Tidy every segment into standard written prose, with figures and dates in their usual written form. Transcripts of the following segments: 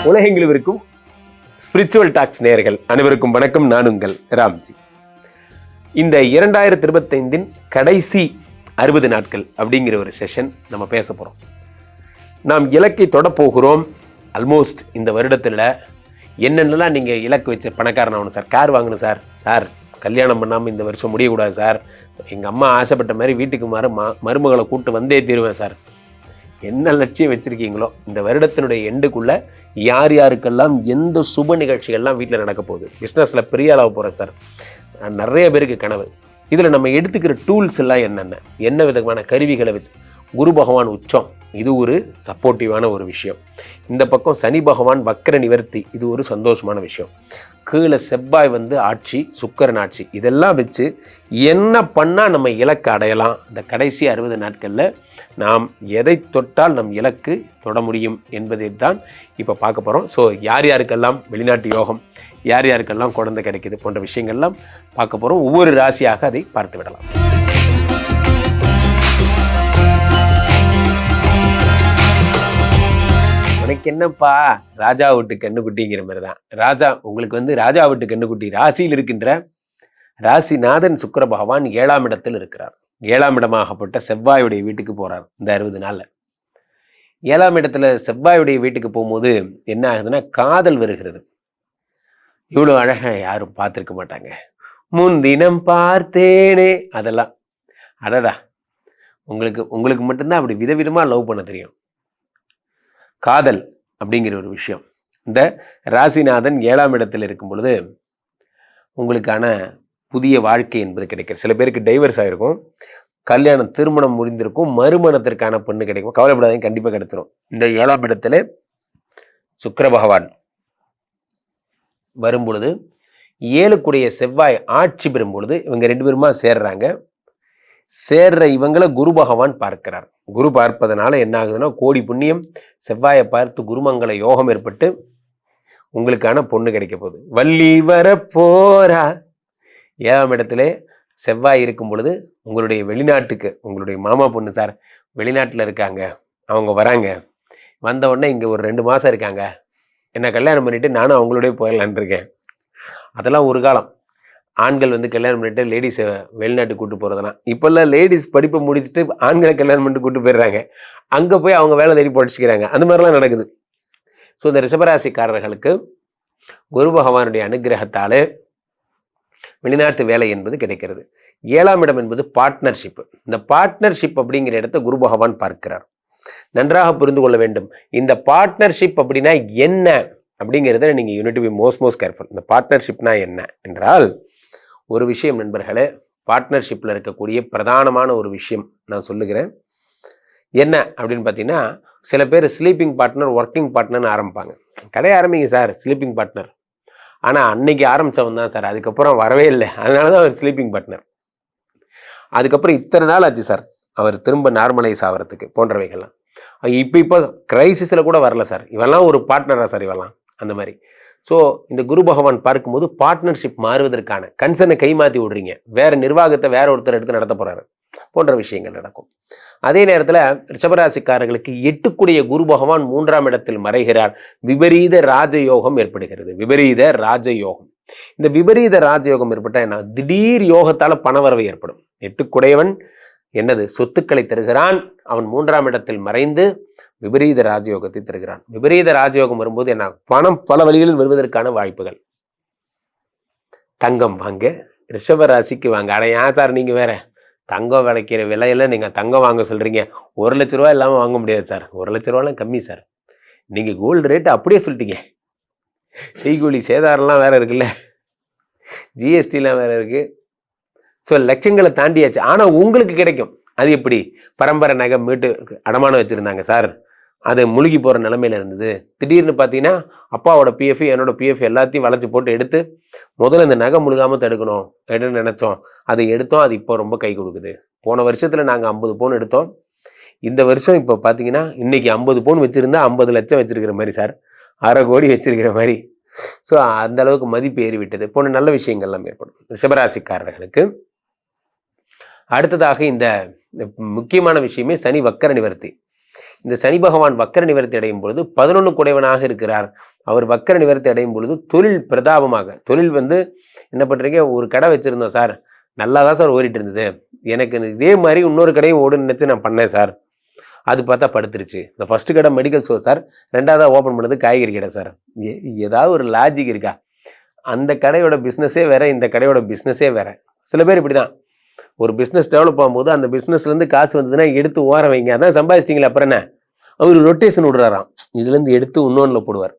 உலகெங்கிலும் இருக்கும் spiritual tax நேயர்கள் அனைவருக்கும் வணக்கம். நான் உங்கள் ராம்ஜி. இந்த 2025 கடைசி 60 நாட்கள் அப்படிங்கிற ஒரு செஷன் நம்ம பேச போகிறோம். நாம் இலக்கை தொட போகிறோம். ஆல்மோஸ்ட் இந்த வருடத்தில் என்னென்னலாம் நீங்கள் இலக்கு வச்ச பணக்காரன் ஆகணும் சார், கார் வாங்கணும் சார், சார் கல்யாணம் பண்ணாமல் இந்த வருஷம் முடியக்கூடாது சார், எங்கள் அம்மா ஆசைப்பட்ட மாதிரி வீட்டுக்கு மருமகளை கூப்பிட்டு வந்தே தீருவேன் சார், என்ன லட்சியம் வச்சுருக்கீங்களோ இந்த வருடத்தினுடைய எண்டுக்குள்ளே யார் யாருக்கெல்லாம் எந்த சுப நிகழ்ச்சிகள்லாம் வீட்டில் நடக்க போகுது, பிஸ்னஸில் பெரிய அளவு போகிறேன் சார், நிறைய பேருக்கு கனவு. இதில் நம்ம எடுத்துக்கிற டூல்ஸ் எல்லாம் என்ன விதமான கருவிகளை வச்சு, குரு பகவான் உச்சம், இது ஒரு சப்போர்ட்டிவான ஒரு விஷயம். இந்த பக்கம் சனி பகவான் வக்கர நிவர்த்தி, இது ஒரு சந்தோஷமான விஷயம். கீழே செவ்வாய் ஆட்சி, சுக்கிரன் ஆட்சி, இதெல்லாம் வச்சு என்ன பண்ணால் நம்ம இலக்கு அடையலாம், இந்த கடைசி 60 நாட்களில் நாம் எதை தொட்டால் நம் இலக்கு தொட முடியும் என்பதை தான் இப்போ பார்க்க போகிறோம். ஸோ யார் யாருக்கெல்லாம் வெளிநாட்டு யோகம், யார் யாருக்கெல்லாம் குழந்தை கிடைக்குது போன்ற விஷயங்கள்லாம் பார்க்க போகிறோம். ஒவ்வொரு ராசியாக அதை பார்த்து விடலாம். உனக்கு என்னப்பா ராஜா வீட்டு கண்ணுக்குட்டிங்கிற மாதிரி தான். ராஜா உங்களுக்கு ராஜா வீட்டு கண்ணுக்குட்டி ராசியில் இருக்கின்ற ராசிநாதன் சுக்கிர பகவான் 7ஆம் இடத்தில் இருக்கிறார். 7ஆம் இடமாகப்பட்ட செவ்வாயுடைய வீட்டுக்கு போறார். இந்த 60 நாள்ல 7ஆம் இடத்துல செவ்வாயுடைய வீட்டுக்கு போகும்போது என்ன ஆகுதுன்னா, காதல் வருகிறது. இவ்வளோ அழகா யாரும் பார்த்துருக்க மாட்டாங்க. முன்தினம் பார்த்தேனே, அதெல்லாம் அடடா, உங்களுக்கு மட்டும்தான் அப்படி விதவிதமா லவ் பண்ண தெரியும். காதல் அப்படிங்கிற ஒரு விஷயம் இந்த ராசிநாதன் 7ஆம் இடத்தில் இருக்கும் பொழுது உங்களுக்கான புதிய வாழ்க்கை என்பது கிடைக்கும். சில பேருக்கு டைவர்ஸ் ஆகிருக்கும், கல்யாணம் திருமணம் முடிந்திருக்கும், மறுமணத்திற்கான பொண்ணு கிடைக்கும். கவலைப்படாதீங்க, கண்டிப்பாக கிடைச்சிரும். இந்த 7ஆம் இடத்துல சுக்கிர பகவான் வரும் பொழுது 7க்குடைய செவ்வாய் ஆட்சி பெறும் பொழுது இவங்க 2 பேருமா சேர்ற இவங்களை குரு பகவான் பார்க்கிறார். குரு பார்ப்பதனால என்ன ஆகுதுன்னா, கோடி புண்ணியம், செவ்வாயை பார்த்து குருமங்கள யோகம் ஏற்பட்டு உங்களுக்கான பொண்ணு கிடைக்க போகுது. வள்ளி வர போரா 7ஆம் இடத்துல செவ்வாய் இருக்கும் பொழுது உங்களுடைய வெளிநாட்டுக்கு, உங்களுடைய மாமா பொண்ணு சார் வெளிநாட்டில் இருக்காங்க, அவங்க வராங்க, வந்த உடனே இங்கே ஒரு 2 மாதம் இருக்காங்க, என்ன கல்யாணம் பண்ணிட்டு நானும் அவங்களோடய போயிடலான் இருக்கேன். அதெல்லாம் ஒரு காலம். ஆண்கள் கல்யாணம் பண்ணிட்டு லேடிஸை வெளிநாட்டுக்கு கூப்பிட்டு போகிறதுனா, இப்போல்லாம் லேடிஸ் படிப்பை முடிச்சுட்டு ஆண்களை கல்யாணம் பண்ணிட்டு கூப்பிட்டு போயிடுறாங்க, அங்கே போய் அவங்க வேலை தேடி படிச்சுக்கிறாங்க, அந்த மாதிரிலாம் நடக்குது. ஸோ இந்த ரிஷபராசிக்காரர்களுக்கு குரு பகவானுடைய அனுகிரகத்தால் வெளிநாட்டு வேலை என்பது கிடைக்கிறது. 7ஆம் இடம் என்பது பார்ட்னர்ஷிப். இந்த பார்ட்னர்ஷிப் அப்படிங்கிற இடத்த குரு பகவான் பார்க்கிறார். நன்றாக புரிந்து கொள்ள வேண்டும். இந்த பார்ட்னர்ஷிப் அப்படின்னா என்ன அப்படிங்கிறத நீங்கள் யூனிட் பி மோஸ்ட் கேர்ஃபுல். இந்த பார்ட்னர்ஷிப்னா என்ன என்றால், ஒரு விஷயம் நண்பர்களே, பார்ட்னர்ஷிப்பில் இருக்கக்கூடிய பிரதானமான ஒரு விஷயம் நான் சொல்லுகிறேன். என்ன அப்படின்னு பார்த்தீங்கன்னா, சில பேர் ஸ்லீப்பிங் பார்ட்னர், ஒர்க்கிங் பார்ட்னர்னு ஆரம்பிப்பாங்க. கடையை ஆரம்பிங்க சார் ஸ்லீப்பிங் பார்ட்னர், ஆனால் அன்னைக்கு ஆரம்பித்தவன் தான் சார், அதுக்கப்புறம் வரவே இல்லை, அதனால தான் அவர் ஸ்லீப்பிங் பார்ட்னர். அதுக்கப்புறம் இத்தனை நாள் ஆச்சு சார் அவர் திரும்ப நார்மலைஸ் ஆகிறதுக்கு போன்றவைகள்லாம். இப்போ கிரைசிஸில் கூட வரல சார், இவெல்லாம் ஒரு பார்ட்னரா சார் இவெல்லாம், அந்த மாதிரி. ஸோ இந்த குரு பகவான் பார்க்கும்போது பார்ட்னர்ஷிப் மாறுவதற்கான கன்சர்னை கை மாற்றி விடுறீங்க, வேற நிர்வாகத்தை வேற ஒருத்தர் எடுத்து நடத்த போறாரு போன்ற விஷயங்கள் நடக்கும். அதே நேரத்தில் ரிஷபராசிக்காரர்களுக்கு 8க்குடைய குரு பகவான் 3ஆம் இடத்தில் மறைகிறார். விபரீத ராஜயோகம் ஏற்படுகிறது. விபரீத ராஜயோகம். இந்த விபரீத ராஜயோகம் ஏற்பட்டால் என்ன, திடீர் யோகத்தால் பணவரவு ஏற்படும். 8க்குடையவன் என்னது, சொத்துக்களை தருகிறான். அவன் 3ஆம் இடத்தில் மறைந்து விபரீத ராஜயோகத்தை தருகிறான். விபரீத ராஜயோகம் வரும்போது என்ன, பணம் பல வழிகளில் வருவதற்கான வாய்ப்புகள். தங்கம் வாங்க, ரிஷப ராசிக்கு வாங்க. அட ஏன் சார் நீங்க வேற தங்கம் விளைக்கிற விலையில நீங்க தங்கம் வாங்க சொல்றீங்க, 1 லட்ச ரூபா இல்லாம வாங்க முடியாது சார், 1 லட்ச ரூபாலாம் கம்மி சார், நீங்க கோல்டு ரேட் அப்படியே சொல்லிட்டீங்க, செய்கூலி சேதாரம்லாம் வேற இருக்குல்ல, ஜிஎஸ்டிலாம் வேற இருக்கு. ஸோ லட்சங்களை தாண்டியாச்சு. ஆனால் உங்களுக்கு கிடைக்கும். அது எப்படி, பரம்பரை நகை மீட்டு அடமானம் வச்சுருந்தாங்க சார், அது முழுகி போகிற நிலைமையில இருந்தது. திடீர்னு பார்த்தீங்கன்னா அப்பாவோட பிஎஃப் என்னோட பிஎஃப் எல்லாத்தையும் வளைச்சி போட்டு எடுத்து முதல்ல இந்த நகை முழுகாமல் தடுக்கணும் அப்படின்னு நினச்சோம், அதை எடுத்தோம். அது இப்போ ரொம்ப கை கொடுக்குது. போன வருஷத்தில் நாங்கள் 50 பவுன் எடுத்தோம், இந்த வருஷம் இப்போ பார்த்தீங்கன்னா இன்னைக்கு 50 பவுன் வச்சுருந்தா 50 லட்சம் வச்சுருக்கிற மாதிரி சார், 1/2 கோடி வச்சிருக்கிற மாதிரி. ஸோ அந்த அளவுக்கு மதிப்பு ஏறிவிட்டது போன்ற நல்ல விஷயங்கள்லாம் ஏற்படும் ரிஷபராசிக்காரர்களுக்கு. அடுத்ததாக இந்த முக்கியமான விஷயமே சனி வக்கர நிவர்த்தி. இந்த சனி பகவான் வக்கர நிவர்த்தி அடையும் பொழுது 11 குடைவனாக இருக்கிறார். அவர் வக்கர நிவர்த்தி அடையும் பொழுது தொழில் பிரதாபமாக, தொழில் வந்து என்ன பண்ணுறீங்க, ஒரு கடை வச்சுருந்தோம் சார், நல்லா தான் சார் ஓடிட்டு இருந்தது, எனக்கு இதே மாதிரி இன்னொரு கடையும் ஓடுன்னு நினச்சி நான் பண்ணேன் சார், அது பார்த்தா படுத்துருச்சு. இந்த ஃபர்ஸ்ட் கடை மெடிக்கல் ஸ்டோர் சார், ரெண்டாவதாக ஓப்பன் பண்ணது காய்கறி கடை சார். ஏதாவது ஒரு லாஜிக் இருக்கா? அந்த கடையோட பிஸ்னஸே வேற, இந்த கடையோட பிஸ்னஸே வேற. சில பேர் இப்படி தான், ஒரு பிஸ்னஸ் டெவலப் ஆகும்போது அந்த பிஸ்னஸ்லேருந்து காசு வந்ததுன்னா எடுத்து ஓர வைங்க, அதான் சம்பாதிச்சிட்டிங்களா அப்புறம் என்ன, அவர் ரொட்டேஷன் விடுறாராம். இதுலேருந்து எடுத்து இன்னொன்றில் போடுவார்,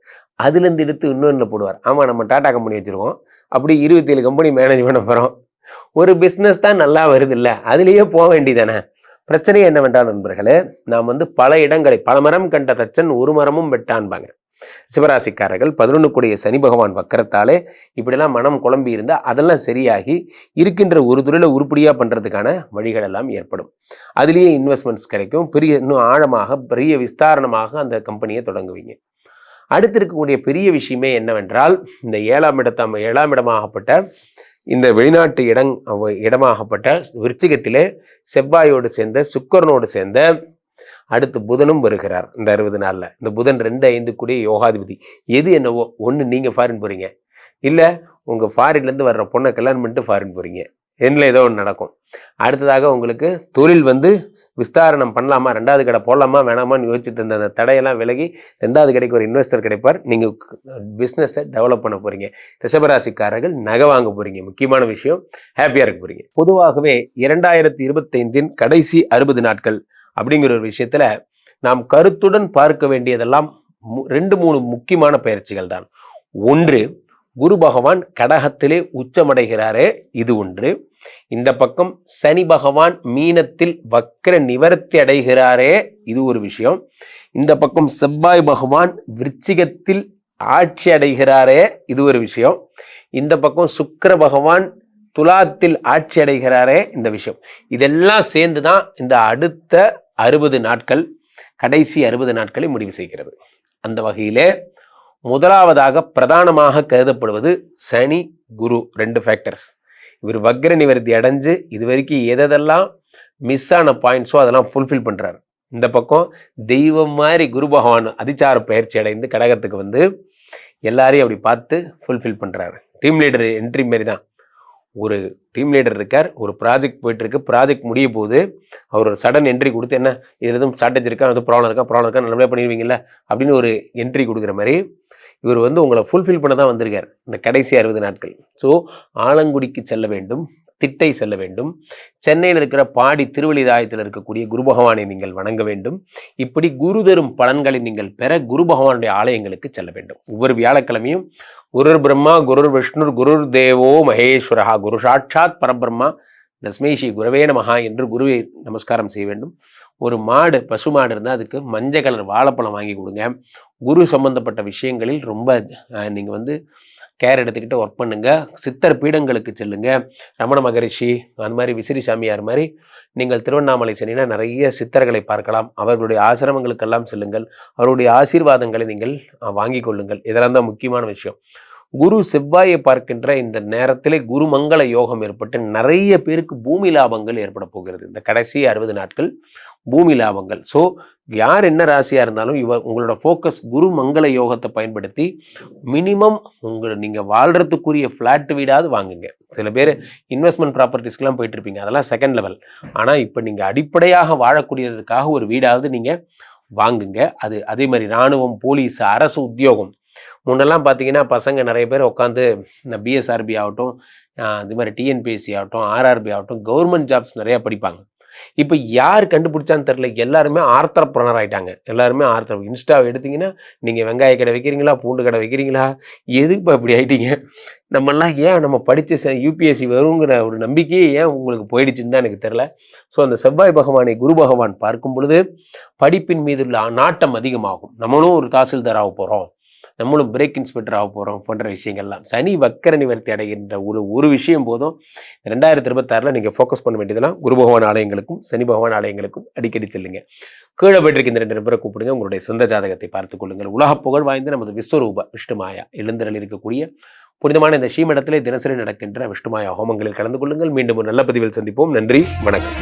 அதுலேருந்து எடுத்து இன்னொன்றில் போடுவார். ஆமாம், நம்ம டாடா கம்பெனி வச்சுருக்கோம், அப்படி 27 கம்பெனி மேனேஜ் பண்ண போகிறோம். ஒரு பிஸ்னஸ் தான் நல்லா வருது இல்லை, அதுலேயே போக வேண்டியதானே. பிரச்சனை என்னவென்றால் நண்பர்களே, நாம் வந்து பல இடங்களை, பல மரம் கண்ட தச்சன் ஒரு மரமும் வெட்டான்பாங்க. சிவராசிக்காரர்கள் 11 கூடிய சனி பகவான் வக்கரத்தாலே இப்படிலாம் மனம் குழம்பி இருந்தால் அதெல்லாம் சரியாகி இருக்கின்ற ஒரு துறையில் உருப்படியாக பண்ணுறதுக்கான வழிகள் எல்லாம் ஏற்படும். அதுலேயே இன்வெஸ்ட்மெண்ட்ஸ் கிடைக்கும், பெரிய இன்னும் ஆழமாக பெரிய விஸ்தாரணமாக அந்த கம்பெனியை தொடங்குவீங்க. அடுத்து இருக்கக்கூடிய பெரிய விஷயமே என்னவென்றால், இந்த 7ஆம் இடமாகப்பட்ட இந்த வெளிநாட்டு இடமாகப்பட்ட விருச்சிகத்திலே செவ்வாயோடு சேர்ந்த சுக்கிரனோடு சேர்ந்த அடுத்து புதனும் வருகிறார். இந்த 60 நாளில் இந்த புதன் 2-5 கூடிய யோகாதிபதி. எது என்னவோ ஒன்று, நீங்கள் ஃபாரின் போகிறீங்க, இல்லை உங்கள் ஃபாரின்லேருந்து வர்ற பொண்ணை கல்யாணம் பண்ணிட்டு ஃபாரின் போகிறீங்க, என்ன ஏதோ ஒன்று நடக்கும். அடுத்ததாக உங்களுக்கு தொழில் வந்து விஸ்தாரணம் பண்ணலாமா, 2வது கடை போடலாமா வேணாமான்னு யோசிச்சுட்டு இருந்த அந்த தடையெல்லாம் விலகி 2வது கடைக்கு ஒரு இன்வெஸ்டர் கிடைப்பார். நீங்கள் பிஸ்னஸை டெவலப் பண்ண போகிறீங்க. ரிஷபராசிக்காரர்கள் நகை வாங்க போகிறீங்க, முக்கியமான விஷயம், ஹாப்பியாக இருக்க போகிறீங்க. பொதுவாகவே 2025 கடைசி 60 நாட்கள் அப்படிங்கிற ஒரு விஷயத்துல நாம் கருத்துடன் பார்க்க வேண்டியதெல்லாம் 2-3 முக்கியமான பயிற்சிகள் தான். ஒன்று, குரு பகவான் கடகத்திலே உச்சமடைகிறாரே, இது ஒன்று. இந்த பக்கம் சனி பகவான் மீனத்தில் வக்கர நிவர்த்தி அடைகிறாரே, இது ஒரு விஷயம். இந்த பக்கம் செவ்வாய் பகவான் விருச்சிகத்தில் ஆட்சி அடைகிறாரே, இது ஒரு விஷயம். இந்த பக்கம் சுக்கிர பகவான் துலாத்தில் ஆட்சி அடைகிறாரே, இந்த விஷயம். இதெல்லாம் சேர்ந்து தான் இந்த அடுத்த 60 நாட்கள், கடைசி 60 நாட்களை முடிவு செய்கிறது. அந்த வகையிலே முதலாவதாக பிரதானமாக கருதப்படுவது சனி குரு 2 ஃபேக்டர்ஸ். இவர் வக்ர நிவர்த்தி அடைஞ்சு இது வரைக்கும் எதெல்லாம் மிஸ் ஆன பாயிண்ட்ஸோ அதெல்லாம் ஃபுல்ஃபில் பண்ணுறாரு. இந்த பக்கம் தெய்வம் மாதிரி குரு பகவான் அதிச்சார பயிற்சி அடைந்து கடகத்துக்கு வந்து எல்லாரையும் அப்படி பார்த்து ஃபுல்ஃபில் பண்ணுறாரு. டீம் லீடர் என்ட்ரி மாரி தான். ஒரு டீம் லீடர் இருக்கார், ஒரு ப்ராஜெக்ட் போயிட்டுருக்கு, ப்ராஜெக்ட் முடிய போது அவர் ஒரு சடன் என்ட்ரி கொடுத்து, என்ன இது எதுவும் ஸ்ட்ராட்டஜி இருக்கா, அது ப்ராப்ளம் இருக்கா நல்லபடியாக பண்ணிடுவீங்கல்ல அப்படின்னு ஒரு என்ட்ரி கொடுக்குற மாதிரி இவர் வந்து உங்களை ஃபுல்ஃபில் பண்ண தான் வந்திருக்கார் இந்த கடைசி 60 நாட்கள். ஸோ ஆலங்குடிக்கு செல்ல வேண்டும், திட்டை செல்ல வேண்டும், சென்னையில் இருக்கிற பாடி திருவள்ளிதாயத்தில் இருக்கக்கூடிய குரு பகவானை நீங்கள் வணங்க வேண்டும். இப்படி குரு தரும் பலன்களை நீங்கள் பெற குரு பகவானுடைய ஆலயங்களுக்கு செல்ல வேண்டும். ஒவ்வொரு வியாழக்கிழமையும் குருர் பிரம்மா குருர் விஷ்ணுர் குருர் தேவோ மகேஸ்வரஹா குரு சாட்சாத் பரபிரம்மா தஸ்மை ஸ்ரீ குரவே நமஹா என்று குருவை நமஸ்காரம் செய்ய வேண்டும். ஒரு மாடு, பசு மாடு இருந்தால் அதுக்கு மஞ்சள் கலர் வாழைப்பழம் வாங்கி கொடுங்க. குரு சம்பந்தப்பட்ட விஷயங்களில் ரொம்ப நீங்கள் வந்து கேர் எடுத்துக்கிட்டு ஒர்க் பண்ணுங்க. சித்தர் பீடங்களுக்கு செல்லுங்க. ரமண மகரிஷி அந்த மாதிரி விசிறி சாமியார் மாதிரி நீங்கள் திருவண்ணாமலை சென்னினா நிறைய சித்தர்களை பார்க்கலாம். அவர்களுடைய ஆசிரமங்களுக்கெல்லாம் செல்லுங்கள். அவருடைய ஆசீர்வாதங்களை நீங்கள் வாங்கி கொள்ளுங்கள். இதெல்லாம் தான் முக்கியமான விஷயம். குரு செவ்வாயை பார்க்கின்ற இந்த நேரத்திலே குரு மங்கள யோகம் ஏற்பட்டு நிறைய பேருக்கு பூமி லாபங்கள் ஏற்பட போகிறது இந்த கடைசி 60 நாட்கள். பூமி லாபங்கள். ஸோ யார் என்ன ராசியாக இருந்தாலும் உங்களோட ஃபோக்கஸ் குரு மங்கள யோகத்தை பயன்படுத்தி மினிமம் நீங்கள் வாழ்கிறதுக்குரிய ஃப்ளாட் வீடாவது வாங்குங்க. சில பேர் இன்வெஸ்ட்மெண்ட் ப்ராப்பர்ட்டிஸ்க்கெலாம் போயிட்டு இருப்பீங்க, அதெல்லாம் செகண்ட் லெவல். ஆனால் இப்போ நீங்கள் அடிப்படையாக வாழக்கூடியதுக்காக ஒரு வீடாவது நீங்கள் வாங்குங்க. அதே மாதிரி இராணுவம், போலீஸ், அரசு உத்தியோகம் முன்னெல்லாம் பார்த்தீங்கன்னா பசங்க நிறைய பேர் உட்காந்து இந்த பிஎஸ்ஆர்பி ஆகட்டும், இது மாதிரி டிஎன்பிஎஸ்சி ஆகட்டும், ஆர்ஆர்பி ஆகட்டும், கவர்மெண்ட் ஜாப்ஸ் நிறையா படிப்பாங்க. இப்போ யார் கண்டுபிடிச்சான்னு தெரில, எல்லாருமே ஆர்த்தரப்ரனர் ஆகிட்டாங்க. எல்லாருமே இன்ஸ்டாவை எடுத்திங்கன்னா நீங்கள் வெங்காய கடை வைக்கிறீங்களா, பூண்டு கடை வைக்கிறீங்களா, எதுக்கு இப்படி ஆகிட்டீங்க? நம்மெல்லாம் ஏன் நம்ம படித்த யூபிஎஸ்சி வருங்கிற ஒரு நம்பிக்கையே ஏன் உங்களுக்கு போயிடுச்சுன்னு தான் எனக்கு தெரில. ஸோ அந்த செவ்வாய் பகவானை குரு பகவான் பார்க்கும் பொழுது படிப்பின் மீது உள்ள நாட்டம் அதிகமாகும். நம்மளும் ஒரு தாசில்தார் ஆக போகிறோம், நம்மளும் பிரேக் இன்ஸ்பெக்டர் ஆக போகிறோம் போன்ற விஷயங்கள்லாம். சனி வக்கர நிவர்த்தி அடைகின்ற ஒரு விஷயம் போதும். 2026 நீங்கள் ஃபோக்கஸ் பண்ண வேண்டியதெல்லாம் குரு பகவான் ஆலயங்களுக்கும் சனி பகவான் ஆலயங்களுக்கும் அடிக்கடி செல்லுங்க. கீழே போயிட்டு இந்த 2 நபரை கூப்பிடுங்க, உங்களுடைய சொந்த ஜாதகத்தை பார்த்துக் கொள்ளுங்கள். உலக புகழ் வாய்ந்த நமது விஸ்வரூப விஷ்ணுமாயா எழுந்தருளி இருக்கக்கூடிய புனிதமான இந்த ஸ்ரீமடத்திலே தினசரி நடக்கின்ற விஷ்ணுமாயா ஹோமங்களில் கலந்து கொள்ளுங்கள். மீண்டும் ஒரு நல்ல பதிவில் சந்திப்போம். நன்றி, வணக்கம்.